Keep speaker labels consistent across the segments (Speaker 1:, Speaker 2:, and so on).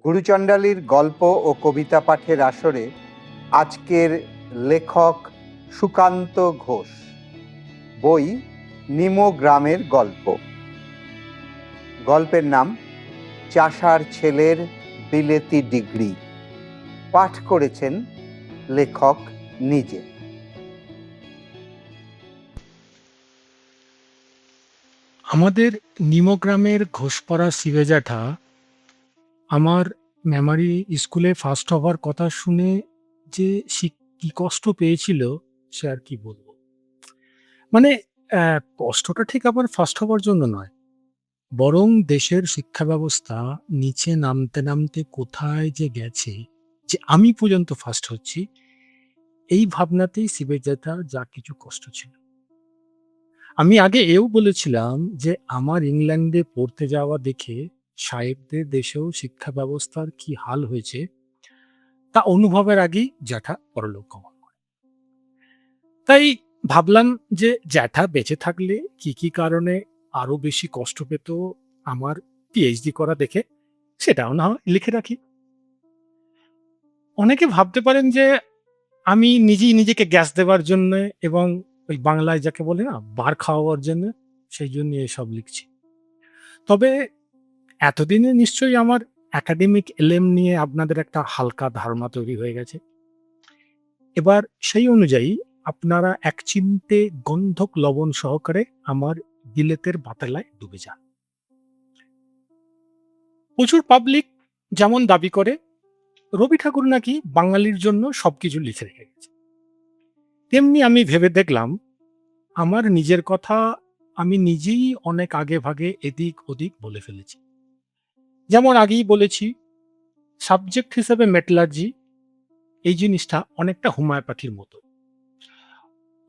Speaker 1: গুরুচণ্ডালীর গল্প ও কবিতা পাঠের আসরে আজকের লেখক সুকান্ত ঘোষ। বই নিমো গ্রামের গল্প। গল্পের নাম চাষার ছেলের বিলেতি ডিগ্রি। পাঠ করেছেন লেখক নিজে।
Speaker 2: আমাদের নিমো গ্রামের ঘোষপাড়া শিবে জ্যাঠা আমার মেমারি স্কুলে ফার্স্ট হওয়ার কথা শুনে যে কি কষ্ট পেয়েছিল সে আর কি বলবো। মানে কষ্টটা ঠিক আবার ফার্স্ট হওয়ার জন্য নয়, বরং দেশের শিক্ষা ব্যবস্থা নিচে নামতে নামতে কোথায় যে গেছে যে আমি পর্যন্ত ফার্স্ট হচ্ছি, এই ভাবনাতেই শিবে জ্যাঠার যা কিছু কষ্ট ছিল। আমি আগে এও বলেছিলাম যে আমার ইংল্যান্ডে পড়তে যাওয়া দেখে সাহেবদের দেশেও শিক্ষা ব্যবস্থার কি হাল হয়েছে তা অনুভবের আগেই জ্যাঠা পরলোক গমন করে। তাই ভাবলাম যে জ্যাঠা বেঁচে থাকলে কি কি কারণে আরো বেশি কষ্ট পেত আমার পিএইচডি করা দেখে সেটাও না হয় লিখে রাখি। অনেকে ভাবতে পারেন যে আমি নিজেই নিজেকে গ্যাস দেওয়ার জন্য এবং ওই বাংলায় যাকে বলে না বার খাওয়ার জন্য সেই জন্য এসব লিখছি। তবে এতদিনে নিশ্চয়ই আমার একাডেমিক এলেম নিয়ে আপনাদের একটা হালকা ধারণা তৈরি হয়ে গেছে। এবার সেই অনুযায়ী আপনারা এক চিমটে গন্ধক লবণ সহকারে আমার বিলেতের বাতালায় ডুবে যান। প্রচুর পাবলিক যেমন দাবি করে রবি ঠাকুর নাকি বাঙালির জন্য সবকিছু লিখে রেখে গেছে, তেমনি আমি ভেবে দেখলাম আমার নিজের কথা আমি নিজেই অনেক আগে ভাগে এদিক ওদিক বলে ফেলেছি। যেমন আগেই বলেছি, সাবজেক্ট হিসেবে মেটালার্জি এই জিনিসটা অনেকটা হোমিওপ্যাথির মতো।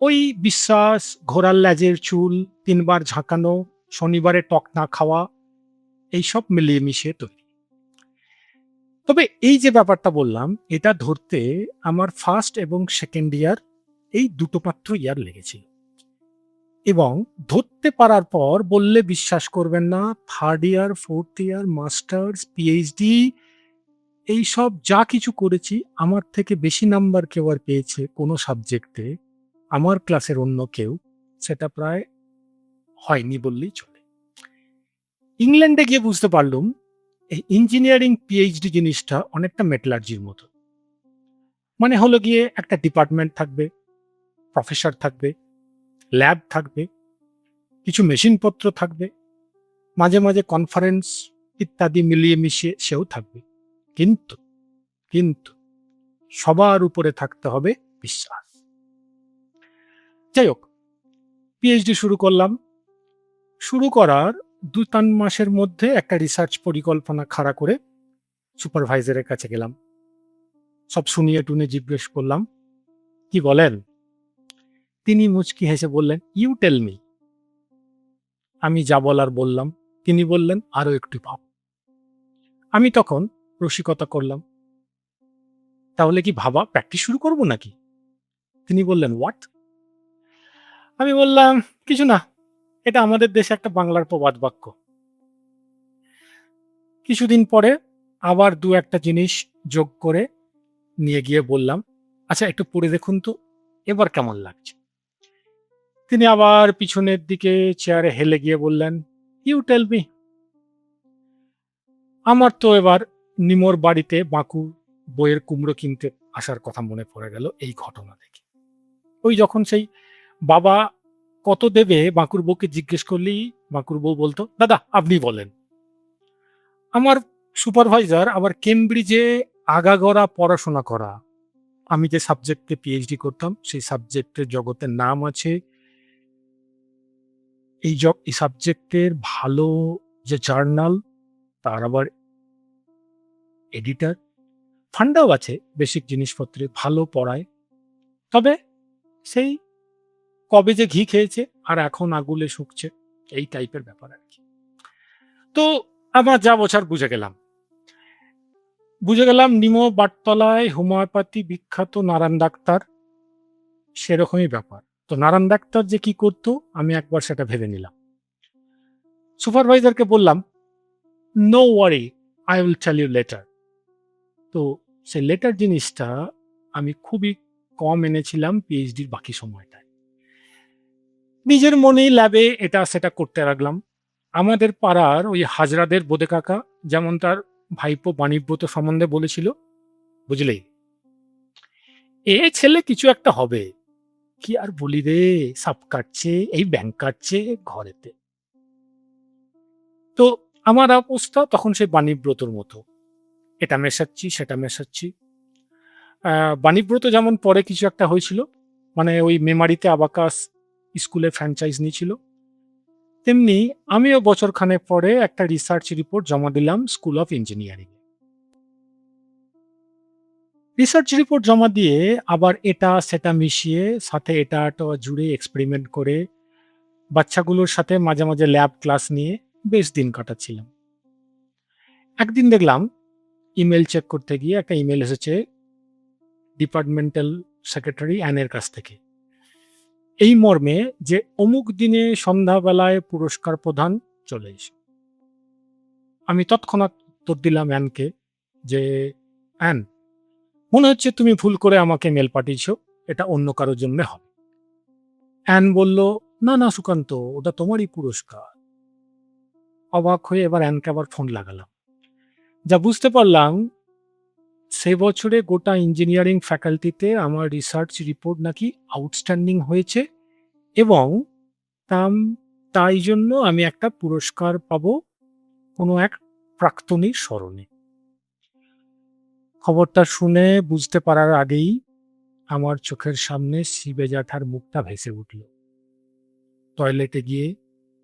Speaker 2: ওই বিশ্বাস, ঘোড়ার ল্যাজের চুল, 3 বার ঝাঁকানো, শনিবারে টক না খাওয়া, এইসব মিলিয়ে মিশিয়ে তৈরি। তবে এই যে ব্যাপারটা বললাম এটা ধরতে আমার ফার্স্ট এবং সেকেন্ড ইয়ার এই দুটো মাত্র ইয়ার লেগেছিল, এবং ধরতে পারার পর বললে বিশ্বাস করবেন না, third year, fourth year, masters, PhD এইসব যা কিছু করেছি আমার থেকে বেশি নাম্বার কেউ আর পেয়েছে কোনো সাবজেক্টে আমার ক্লাসের অন্য কেউ সেটা প্রায় হয়নি বললেই চলে। ইংল্যান্ডে গিয়ে বুঝতে পারলাম এই ইঞ্জিনিয়ারিং পিএইচডি জিনিসটা অনেকটা মেটালার্জির মতো। মানে হলো গিয়ে একটা ডিপার্টমেন্ট থাকবে, প্রফেসর থাকবে, ল্যাব থাকবে, কিছু মেশিনপত্র থাকবে, মাঝে মাঝে কনফারেন্স ইত্যাদি মিলিয়ে মিশিয়ে সেও থাকবে, কিন্তু কিন্তু সবার উপরে থাকতে হবে বিশ্বাস। যাই হোক, পিএইচডি শুরু করলাম। শুরু করার 2-3 মাসের মধ্যে একটা রিসার্চ পরিকল্পনা খাড়া করে সুপারভাইজারের কাছে গেলাম। সব শুনিয়ে টুনে জিজ্ঞেস করলাম, কি বলেন? তিনি মুচকি হেসে বললেন, ইউ টেল মি। আমি যা বলার বললাম। তিনি বললেন, আরো একটু ভাব। আমি তখন রসিকতা করলাম, তাহলে কি ভাবা প্র্যাকটিস শুরু করব নাকি? তিনি বললেন, হোয়াট? আমি বললাম, কিছু না, এটা আমাদের দেশে একটা বাংলার প্রবাদ বাক্য। কিছুদিন পরে আবার 2-1টা জিনিস যোগ করে নিয়ে গিয়ে বললাম, আচ্ছা একটু পড়ে দেখুন তো, এবার কেমন লাগছে? তিনি আবার পিছনের দিকে চেয়ারে হেলে গিয়ে বললেন, ইউ টেল মি। আমার তো এবার নিমোর বাড়িতে বাঁকু বইয়ের কুমড়ো কিনতে আসার কথা মনে পড়ে গেল এই ঘটনা দেখে। ওই যখন সেই বাবা কত দেবে বাঁকুর বউকে জিজ্ঞেস করলেই বাঁকুর বউ বলতো, দাদা আপনি বলেন। আমার সুপারভাইজার আবার কেমব্রিজে আগাগোড়া পড়াশোনা করা। আমি যে সাবজেক্টে পিএইচডি করতাম সেই সাবজেক্টের জগতের নাম আছে, এই সাবজেক্টের ভালো যে জার্নাল তার আবার এডিটার, ফান্ডাও আছে বেসিক জিনিসপত্রে, ভালো পড়ায়। তবে সেই কবে যে ঘি খেয়েছে আর এখন আগুলে শুকছে, এই টাইপের ব্যাপার আর কি। তো আমার যা বোঝার বুঝে গেলাম নিমো বাটতলায় হোমিওপ্যাথি বিখ্যাত নারায়ণ ডাক্তার, সেরকমই ব্যাপার। তো নারায়ণ ডাক্তার যে কি করতো আমি একবার সেটা ভেবে নিলাম। সুপারভাইজারকে বললাম, no worry, I will tell you later. তো সেই লেটার জিনিসটা আমি খুবই কম এনেছিলাম পিএইচডির বাকি সময়টায়। নিজের মনেই ল্যাবে এটা সেটা করতে লাগলাম। আমাদের পাড়ার ওই হাজরাদের বোদে কাকা যেমন তার ভাইপো বাণীব্রত সম্বন্ধে বলেছিল, বুঝলেই, এ ছেলে কিছু একটা হবে। কি আর বলি রে, সাপ কাটছে, এই ব্যাংক কাটছে ঘরেতে। তো আমার অবস্থা তখন সেই বাণীব্রতর মতো, এটা মেশাচ্ছি সেটা মেশাচ্ছি। বাণীব্রত যেমন পরে কিছু একটা হয়েছিল, মানে ওই মেমারিতে আবাকাস স্কুলে ফ্র্যাঞ্চাইজ নিয়েছিল, তেমনি আমিও বছরখানেক পরে একটা রিসার্চ রিপোর্ট জমা দিলাম school of engineering. Research report জমা দিয়ে আবার এটা সেটা মিশিয়ে সাথে এটা জুড়ে এক্সপেরিমেন্ট করে বাচ্চাগুলোর সাথে মাঝে মাঝে ল্যাব ক্লাস নিয়ে বেশ দিন কাটাচ্ছিলাম। একদিন দেখলাম ইমেল চেক করতে গিয়ে একটা ইমেল এসেছে ডিপার্টমেন্টাল সেক্রেটারি অ্যানের কাছ থেকে, এই মর্মে যে অমুক দিনে সন্ধ্যাবেলায় পুরস্কার প্রদান চলে এসে। আমি তৎক্ষণাৎ উত্তর দিলাম অ্যানকে যে, অ্যান, মনে হচ্ছে তুমি ভুল করে আমাকে মেল পাঠিয়েছ, এটা অন্য কারোর জন্য হবে। অ্যান বলল, না না সুকান্ত, ওটা তোমারই পুরস্কার। অবাক হয়ে এবার অ্যানকে আবার ফোন লাগালাম। যা বুঝতে পারলাম, সে বছরে গোটা ইঞ্জিনিয়ারিং ফ্যাকাল্টিতে আমার রিসার্চ রিপোর্ট নাকি আউটস্ট্যান্ডিং হয়েছে এবং তাই জন্য আমি একটা পুরস্কার পাবো কোনো এক প্রাক্তনীর স্মরণে। খবরটা শুনে বুঝতে পারার আগেই আমার চোখের সামনে শিবে জ্যাঠার মুখটা ভেসে উঠল। টয়লেটে গিয়ে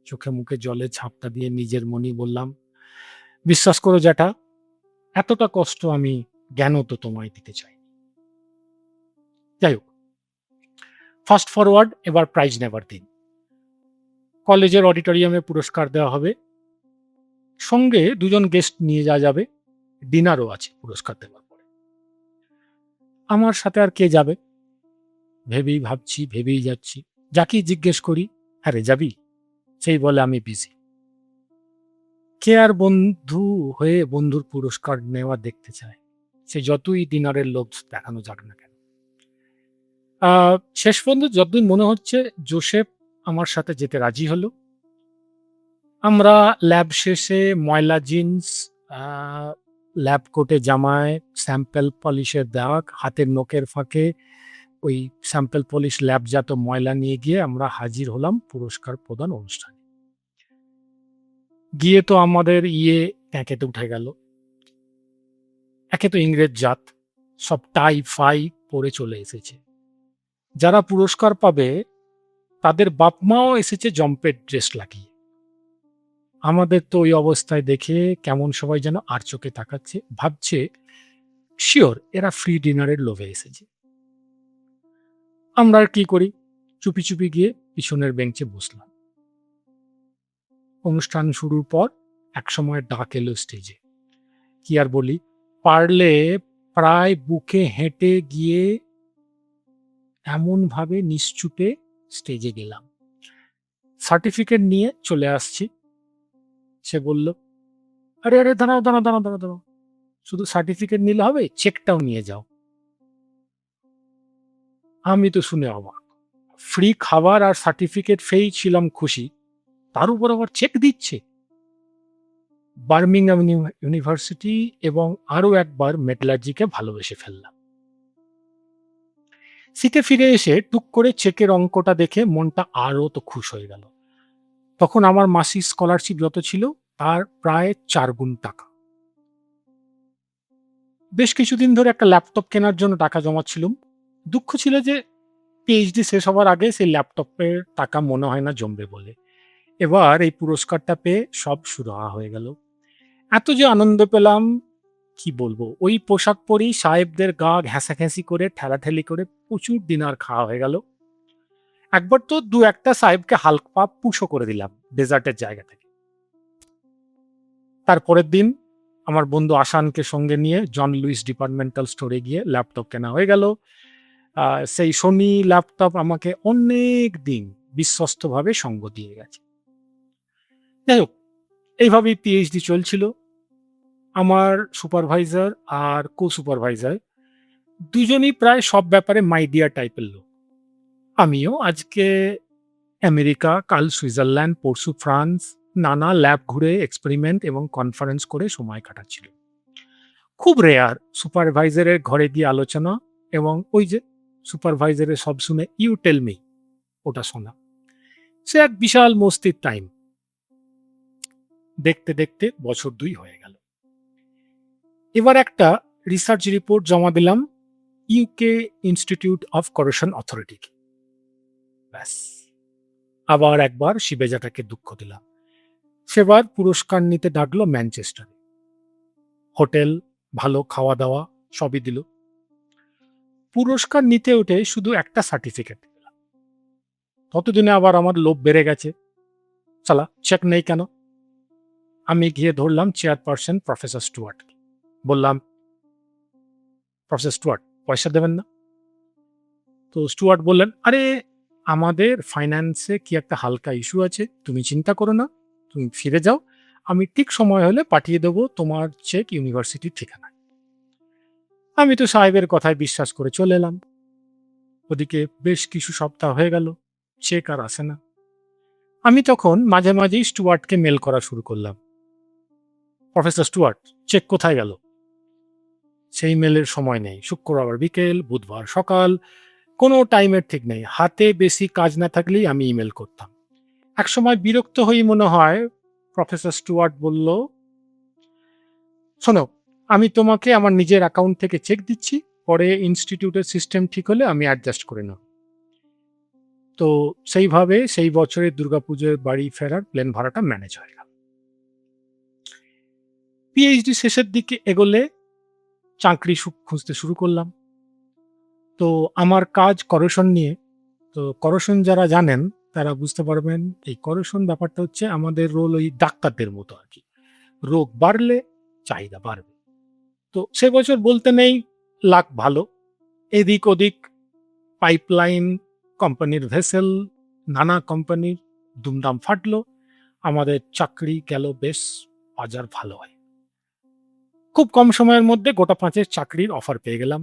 Speaker 2: চোখে মুখে জলে ঝাপটা দিয়ে নিজের মনেই বললাম, বিশ্বাস করো জ্যাঠা, এতটা কষ্ট আমি জ্ঞানও তো তোমায় দিতে চাই। যাই হোক, ফাস্ট ফরওয়ার্ড, এবার প্রাইজ নেবার দিন। কলেজের অডিটোরিয়ামে পুরস্কার দেওয়া হবে, সঙ্গে দুজন গেস্ট নিয়ে যাওয়া যাবে, ডিনারও আছে পুরস্কার দেওয়ার পরে। আমার সাথে আর কে যাবে ভেবেই যাচ্ছি। যাকেই জিজ্ঞেস করি, হ্যাঁ রে যাবি, সেই বলে আমি বিজি। কে আর বন্ধু হয়ে বন্ধুর পুরস্কার নেওয়া দেখতে চায়, সে যতই ডিনারের লোভ দেখানো যাক না কেন। শেষ পর্যন্ত যতদিন মনে হচ্ছে জোসেফ আমার সাথে যেতে রাজি হলো। আমরা ল্যাব শেষে ময়লা জিন্স, ল্যাব কোটে জামায়, স্যাম্পল পলিশের দাগ, হাতের নখের ফাঁকে ওই স্যাম্পল পলিশ ল্যাবজাত ময়লা নিয়ে গিয়ে আমরা হাজির হলাম পুরস্কার প্রদান অনুষ্ঠানে। গিয়ে তো আমাদের ট্যাঁকেতে উঠে গেল। একে তো ইংরেজ জাত, সব টাই ফাই পরে চলে এসেছে। যারা পুরস্কার পাবে তাদের বাপ মাও এসেছে জম্পের ড্রেস লাগিয়ে। আমাদের তো ওই অবস্থায় দেখে কেমন সবাই যেন আর চোখে তাকাচ্ছে, ভাবছে শিওর এরা ফ্রি ডিনারের লোভে এসেছে। আমরা আর কি করি, চুপি চুপি গিয়ে পিছনের বেঞ্চে বসলাম। অনুষ্ঠান শুরুর পর একসময় ডাক এলো স্টেজে। কি আর বলি, পারলে প্রায় বুকে হেঁটে গিয়ে এমন ভাবে নিশ্চুপে স্টেজে গেলাম। সার্টিফিকেট নিয়ে চলে আসছি। সে বলল, আরে আরে দাঁড়াও দাঁড়াও দাঁড়াও দাঁড়াও দাঁড়াও, শুধু সার্টিফিকেট নিলে হবে, চেকটাও নিয়ে যাও। আমি তো শুনে অবাক। ফ্রি খাবার আর সার্টিফিকেট পেয়েই ছিলাম খুশি, তার উপর আবার চেক দিচ্ছে। বার্মিংহাম ইউনিভার্সিটি এবং আরো একবার মেটালার্জিকে ভালোবেসে ফেললাম। সিটে ফিরে এসে টুক করে চেকের অঙ্কটা দেখে মনটা আরো তো খুশ হয়ে গেল। তখন আমার মাসিক স্কলারশিপ যত ছিল তার প্রায় 4 গুণ টাকা। বেশ কিছুদিন ধরে একটা ল্যাপটপ কেনার জন্য টাকা জমাচ্ছিলাম। দুঃখ ছিল যে পিএইচডি শেষ হওয়ার আগে সেই ল্যাপটপের টাকা মনে হয় না জমবে বলে। এবার এই পুরস্কারটা পেয়ে সব সুরাহা হয়ে গেল। এত যে আনন্দ পেলাম কি বলবো। ওই পোশাক পরেই সাহেবদের গা ঘেঁষাঘেঁষি করে ঠেলাঠেলি করে প্রচুর ডিনার খাওয়া হয়ে গেল। একবার তো 2-1টা সাহেবকে হালকা পুশও করে দিলাম ডেজার্টের জায়গা থেকে। তারপরের দিন আমার বন্ধু আসানকে সঙ্গে নিয়ে জন লুইস ডিপার্টমেন্টাল স্টোরে গিয়ে ল্যাপটপ কেনা হয়ে গেল। সেই সোনি ল্যাপটপ আমাকে অনেক দিন বিশ্বস্তভাবে সঙ্গ দিয়ে গেছে। যাই হোক, এইভাবেই পিএইচডি চলছিল। আমার সুপারভাইজার আর কো সুপারভাইজার দুজনই প্রায় সব ব্যাপারে মাই ডিয়ার টাইপের লোক। আমিও আজকে আমেরিকা, কাল সুইজারল্যান্ড, পরশু ফ্রান্স, নানা ল্যাব ঘুরে এক্সপেরিমেন্ট এবং কনফারেন্স করে সময় কাটাচ্ছিল। খুব রেয়ার সুপারভাইজারের ঘরে গিয়ে আলোচনা এবং ওই যে সুপারভাইজারের সব শুনে ইউ টেল মি ওটা শোনা। সে এক বিশাল মস্তির টাইম। দেখতে দেখতে বছর 2 হয়ে গেল। এবার একটা রিসার্চ রিপোর্ট জমা দিলাম ইউকে ইনস্টিটিউট অফ করেশন অথরিটিকে। ব্যাস, আবার একবার শিবেজাটাকে দুঃখ দিলাম। সেবার পুরস্কার নিতে ডাকলো ম্যানচেস্টারে। হোটেল, ভালো খাওয়া দাওয়া সবই দিল। পুরস্কার নিতে উঠে শুধু একটা সার্টিফিকেট দিলাম। ততদিনে আবার আমার লোভ বেড়ে গেছে, চালা চেক নেই কেন। আমি গিয়ে ধরলাম চেয়ারপারসন প্রফেসর স্টুয়ার্টকে, বললাম, প্রফেসর স্টুয়ার্ট পয়সা দেবেন না? তো স্টুয়ার্ট বললেন, আরে আমাদের ফাইন্যান্সে কি একটা হালকা ইস্যু আছে, তুমি চিন্তা করো না, তুমি ফিরে যাও, আমি ঠিক সময় হলে পাঠিয়ে দেবো তোমার চেক ইউনিভার্সিটির ঠিকানায়। আমি তো সাহেবের কথায় বিশ্বাস করে চলে এলাম। ওদিকে বেশ কিছু সপ্তাহ হয়ে গেল, চেক আর আসে না। আমি তখন মাঝে মাঝেই স্টুয়ার্টকে মেল করা শুরু করলাম, প্রফেসর স্টুয়ার্ট চেক কোথায় গেল? সেই মেলের সময় নেই, শুক্রবার বিকেল, বুধবার সকাল, কোনো টাইমের ঠিক নেই। হাতে বেশি কাজ না থাকলেই আমি ইমেল করতাম। একসময় বিরক্ত হয়ে মনে হয় প্রফেসর স্টুয়ার্ট বলল, শোনো, আমি তোমাকে আমার নিজের অ্যাকাউন্ট থেকে চেক দিচ্ছি, পরে ইনস্টিটিউটের সিস্টেম ঠিক হলে আমি অ্যাডজাস্ট করে নেব। তো সেইভাবে সেই বছরের দুর্গাপুজোর বাড়ি ফেরার প্লেন ভাড়াটা ম্যানেজ হয়ে গেল। পিএইচডি শেষের দিকে এগোলে চাকরি খুঁজতে শুরু করলাম। তো আমার কাজ করেশন নিয়ে। তো করেশন যারা জানেন তারা বুঝতে পারবেন, এই করেশন ব্যাপারটা হচ্ছে আমাদের রোল ওই ডাক্তারদের মতো আর কি। রোগ বাড়লে চাহিদা বাড়বে। তো সে বছর বলতে নেই লাক ভালো, এদিক ওদিক পাইপলাইন, কোম্পানির ভেসেল, নানা কোম্পানির দুমদাম ফাটলো, আমাদের চাকরি গেল বেশ, বাজার ভালো হয়। খুব কম সময়ের মধ্যে গোটা 5 চাকরির অফার পেয়ে গেলাম।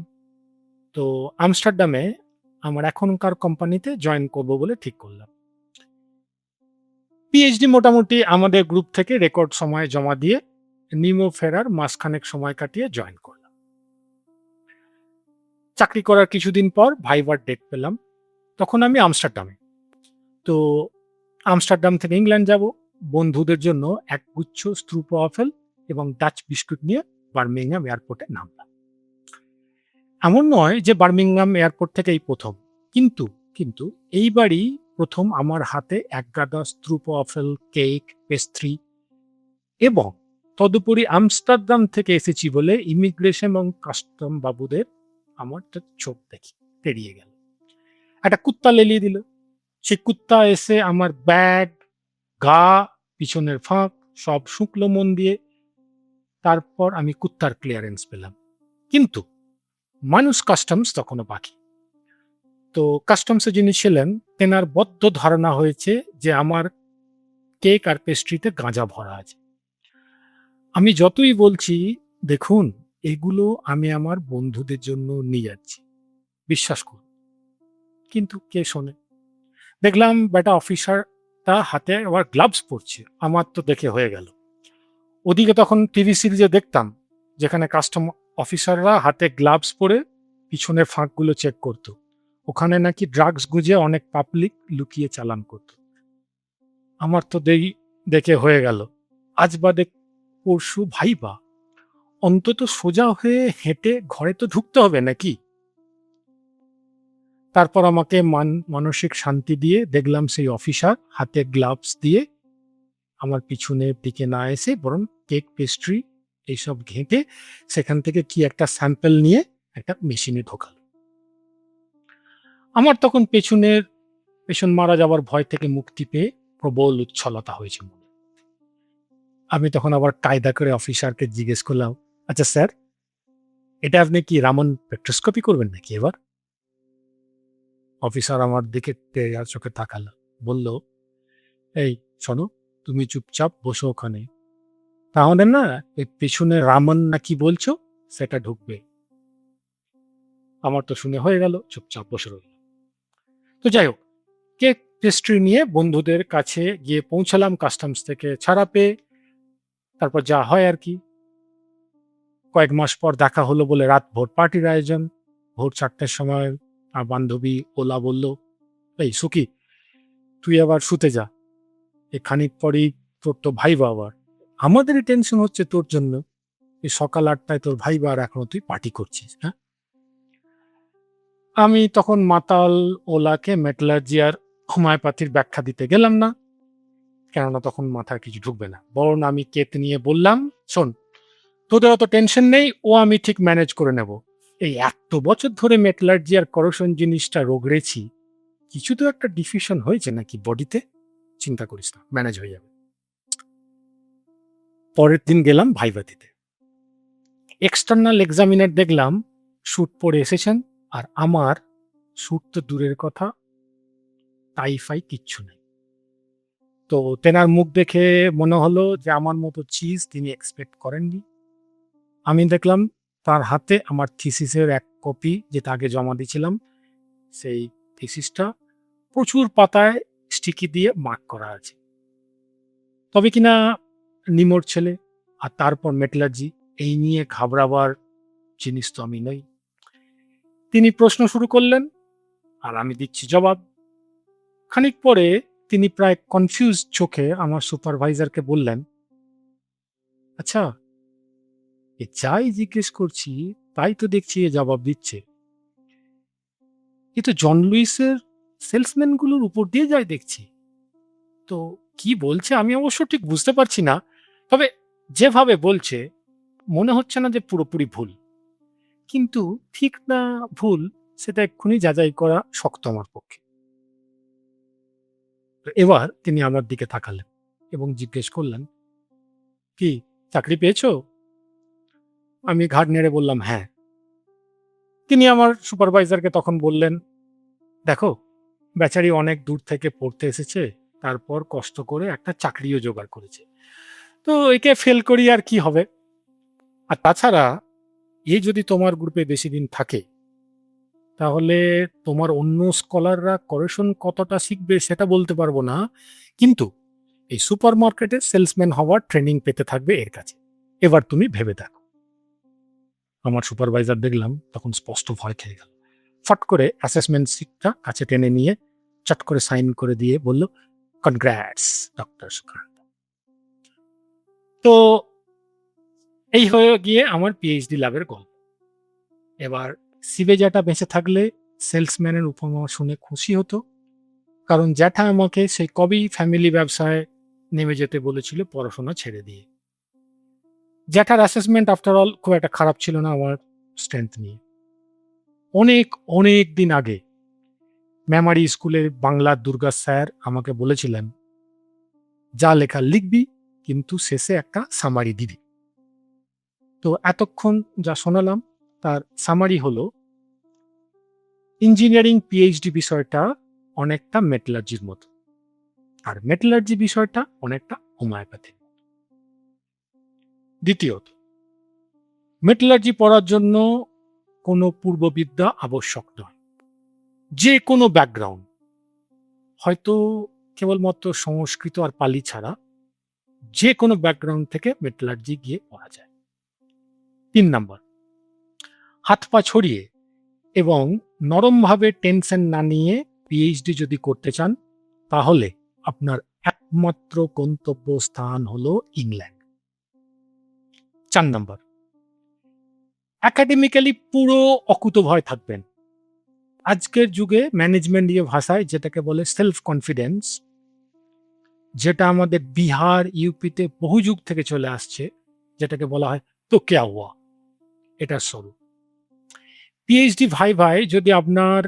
Speaker 2: তো আমস্টারডামে আমার এখনকার কোম্পানিতে জয়েন করব বলে ঠিক করলাম। পিএইচডি মোটামুটি আমাদের গ্রুপ থেকে রেকর্ড সময়ে জমা দিয়ে নিমো ফেরার মাসখানেক সময় কাটিয়ে জয়েন করলাম। চাকরি করার কিছুদিন পর ভাইবার ডেট পেলাম, তখন আমি আমস্টারডামে। তো আমস্টারডাম থেকে ইংল্যান্ড যাব, বন্ধুদের জন্য এক গুচ্ছ স্ট্রুপ ওয়াফেল এবং ডাচ বিস্কুট নিয়ে বার্মিংহাম এয়ারপোর্টে নামলাম। এমন নয় যে বার্মিংহাম এয়ারপোর্ট থেকে এই প্রথম, কিন্তু কিন্তু এইবারই প্রথম আমার হাতে এক গাদা স্ট্রুপ ওয়াফেল, কেক, পেস্ট্রি এবং তদুপরি আমস্টারডাম থেকে এসেছি বলে ইমিগ্রেশন এবং কাস্টম বাবুদের আমার চোখ দেখি তেড়িয়ে গেল। একটা কুত্তা লেলিয়ে দিল। সেই কুত্তা এসে আমার ব্যাগ, গা, পিছনের ফাঁক সব শুকলো মন দিয়ে। তারপর আমি কুত্তার ক্লিয়ারেন্স পেলাম, কিন্তু মানুষ কাস্টমস তখনও বাকি। তো কাস্টমসে যিনি ছিলেন তেনার বদ্ধ ধারণা হয়েছে যে আমার কেক আর পেস্ট্রিতে গাঁজা ভরা আছে। আমি যতই বলছি, দেখুন এগুলো আমি আমার বন্ধুদের জন্য নিয়ে যাচ্ছি, বিশ্বাস করুন, কিন্তু কে শোনে। দেখলাম বেটা অফিসারটা হাতে আবার গ্লাভস পরছে, আমার তো দেখে হয়ে গেল। ওদিকে তখন টিভি সিরিজে দেখতাম যেখানে কাস্টম অফিসাররা হাতে গ্লাভস পরে পিছনের ফাঁকগুলো চেক করতো, ওখানে নাকি ড্রাগস গুঁজে অনেক পাবলিক লুকিয়ে চালান করত। আমার তো দেখে হয়ে গেল, আজ বাদে পরশু ভাইবা, অন্তত সোজা হয়ে হেঁটে ঘরে তো ঢুকতে হবে নাকি। তারপর আমাকে মানসিক শান্তি দিয়ে দেখলাম সেই অফিসার হাতে গ্লাভস দিয়ে আমার পিছনের দিকে না এসে বরং কেক, পেস্ট্রি এইসব ঘেঁটে সেখান থেকে কি একটা স্যাম্পল নিয়ে একটা মেশিনে ঢোকাল। আমার তখন পেছন মারা যাওয়ার ভয় থেকে মুক্তি পেয়ে প্রবল উচ্ছলতা হয়েছে মনে। আমি তখন আবার কায়দা করে অফিসারকে জিজ্ঞেস করলাম, আচ্ছা স্যার, এটা আপনি কি রামন স্পেকট্রোস্কোপি করবেন নাকি এবার? অফিসার আমার দিকে তেরে চোখে তাকালো, বলল, এই শোনো, তুমি চুপচাপ বসো ওখানে, তাহলে না এই পেছনে রামন না কি বলছো সেটা ঢুকবে। আমার তো শুনে হয়ে গেল, চুপচাপ বসে রইল। তো যাই হোক, কেক পেস্ট্রি নিয়ে বন্ধুদের কাছে গিয়ে পৌঁছালাম কাস্টমস থেকে ছাড়া পেয়ে। তারপর যা হয় আর কি, কয়েক মাস পর দেখা হলো বলে রাত ভোর পার্টির আয়োজন। ভোর 4টের সময় বান্ধবী ওলা বলল, এই সুকি, তুই আবার শুতে যা, এ খানিক পরেই তোর তো ভাইবা আবার। আমাদেরই টেনশন হচ্ছে তোর জন্য, এই সকাল 8টায় তোর ভাইবা আর এখনো তুই পার্টি করছিস। হ্যাঁ, আমি তখন মাতাল ওলাকে মেটালার্জি আর হোমিওপ্যাথির ব্যাখ্যা দিতে গেলাম না, কেননা তখন মাথায় কিছু ঢুকবে না। বরং আমি কেত নিয়ে বললাম, শোন, তোদের অত টেনশন নেই, ও আমি ঠিক ম্যানেজ করে নেব। এই এত বছর ধরে মেটালার্জি আর করোশন জিনিসটা রোগড়েছি, কিছু তো একটা ডিফিউশন হয়েছে নাকি বডিতে, চিন্তা করিস না, ম্যানেজ হয়ে যাবে। পরের দিন গেলাম ভাইভা দিতে। এক্সটার্নাল এক্সামিনার দেখলাম স্যুট পরে এসেছেন, আর আমার স্যুট তো দূরের কথা, টাইফাই কিচ্ছু নেই। তো তেনার মুখ দেখে মনে হলো যে আমার মতো চিজ তিনি এক্সপেক্ট করেননি। আমি দেখলাম তার হাতে আমার থিসিসের এক কপি, যেটা আগে জমা দিয়েছিলাম, সেই থিসিসটা প্রচুর পাতায় স্টিকি দিয়ে মার্ক করা আছে। তবে কিনা নিমোর ছেলে, আর তারপর মেটালার্জি, এই নিয়ে ঘাবড়াবার জিনিস তো আমি নই। তিনি প্রশ্ন শুরু করলেন আর আমি দিচ্ছি জবাব। খানিক পরে তিনি প্রায় কনফিউজ চোখে আমার সুপারভাইজারকে বললেন, আচ্ছা, এ যাই জিজ্ঞেস করছি তাই তো দেখছি এ জবাব দিচ্ছে, এ তো জন লুইসের সেলসম্যান গুলোর উপর দিয়ে যায় দেখছি। তো কি বলছে আমি অবশ্য ঠিক বুঝতে পারছি না, তবে যেভাবে বলছে মনে হচ্ছে না যে পুরোপুরি ভুল, কিন্তু ঠিক না ভুল সেটা এক্ষুনি যাচাই করা শক্ত আমার পক্ষে। তো এবার তিনি আমার দিকে তাকালেন এবং জিজ্ঞেস করলেন, কি চাকরি পেয়েছো? আমি ঘাড় নেড়ে বললাম, হ্যাঁ। তিনি আমার সুপারভাইজারকে তখন বললেন, দেখো, বেচারি অনেক দূর থেকে পড়তে এসেছে, তারপর কষ্ট করে একটা চাকরিও জোগাড় করেছে, তো একে ফেল করি আর কি হবে। আর তাছাড়া এ যদি তোমার গ্রুপে বেশি দিন থাকে, তাহলে তোমার অন্য স্কলাররা করেশন কতটা শিখবে সেটা বলতে পারবো না, কিন্তু এই সুপার মার্কেটে সেলসম্যান হওয়ার ট্রেনিং পেতে থাকবে এর কাছে। এবার তুমি ভেবে দেখো। আমার সুপারভাইজার দেখলাম তখন স্পষ্ট ভয় খেয়ে গেল। ফট করে অ্যাসেসমেন্ট শিটটা কাছে টেনে নিয়ে চট করে সাইন করে দিয়ে বলল, কনগ্রাটস ডক্টর সুকান্ত। তো এই হয়ে গিয়ে আমার পিএইচডি লাভের গল্প। এবার সিবে জ্যাঠা বেঁচে থাকলে সেলসম্যানের উপমা শুনে খুশি হতো, কারণ জ্যাঠা আমাকে সেই কবেই ফ্যামিলি ব্যবসায় নেমে যেতে বলেছিল পড়াশোনা ছেড়ে দিয়ে। জ্যাঠার অ্যাসেসমেন্ট আফটার অল খুব একটা খারাপ ছিল না আমার স্ট্রেংথ নিয়ে। অনেক অনেক দিন আগে মেমারি স্কুলের বাংলার দুর্গা স্যার আমাকে বলেছিলেন, যা লেখা লিখবি কিন্তু শেষে একটা সামারি দিবি। তো এতক্ষণ যা শোনালাম তার সামারি হলো, ইঞ্জিনিয়ারিং পিএইচডি বিষয়টা অনেকটা মেটালার্জির মতো, আর মেটালার্জি বিষয়টা অনেকটা হোমিওপ্যাথি। দ্বিতীয়ত, মেটালার্জি পড়ার জন্য কোনো পূর্ববিদ্যা আবশ্যক নয়। যে কোনো ব্যাকগ্রাউন্ড, হয়তো কেবলমাত্র সংস্কৃত আর পালি ছাড়া যে কোনো ব্যাকগ্রাউন্ড থেকে মেটালার্জি গিয়ে পড়া যায়। 3 নম্বর, হাত পা ছড়িয়ে এবং নরমভাবে টেনশন না নিয়ে পিএইচডি যদি করতে চান, তাহলে আপনার একমাত্র গন্তব্য স্থান হলো ইংল্যান্ড। 4 নম্বর, একাডেমিক্যালি পুরো অকুতোভয় থাকবেন। আজকের যুগে ম্যানেজমেন্ট দিয়ে ভাষায় যেটাকে বলে সেলফ কনফিডেন্স, যেটা আমাদের বিহার ইউপিতে বহু যুগ থেকে চলে আসছে, যেটাকে বলা হয় তো কেয়া হুয়া, এটার স্বরূপ। পিএইচডি ভাই যদি আপনার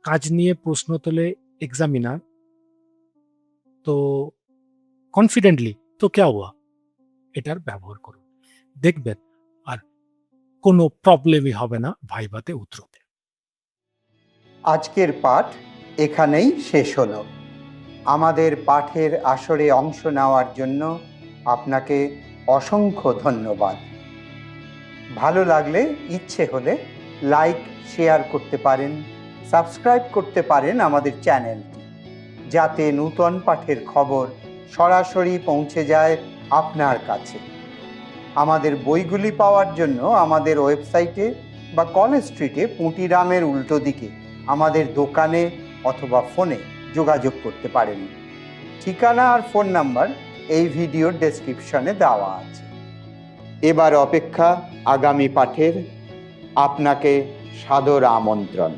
Speaker 2: কাজ নিয়ে প্রশ্ন তোলে এক্সামিনার, তো কনফিডেন্টলি তো কেয়া হুয়া এটার ব্যবহার করুন, দেখবেন আর কোনো প্রবলেমই হবে না ভাইভাতে উতরোতে।
Speaker 1: আজকের পাঠ এখানেই শেষ হলো। আমাদের পাঠের আসরে অংশ নেওয়ার জন্য আপনাকে অসংখ্য ধন্যবাদ। ভালো লাগলে ইচ্ছে হলে লাইক শেয়ার করতে পারেন, সাবস্ক্রাইব করতে পারেন আমাদের চ্যানেলটি, যাতে নূতন পাঠের খবর সরাসরি পৌঁছে যায় আপনার কাছে। আমাদের বইগুলি পাওয়ার জন্য আমাদের ওয়েবসাইটে বা কলেজ স্ট্রিটে পুঁটিরামের উল্টো দিকে আমাদের দোকানে অথবা ফোনে যোগাযোগ করতে পারেন। ঠিকানা আর ফোন নাম্বার এই ভিডিওর ডেসক্রিপশনে দেওয়া আছে। এবার অপেক্ষা আগামী পাঠের। আপনাকে সাদর আমন্ত্রণ।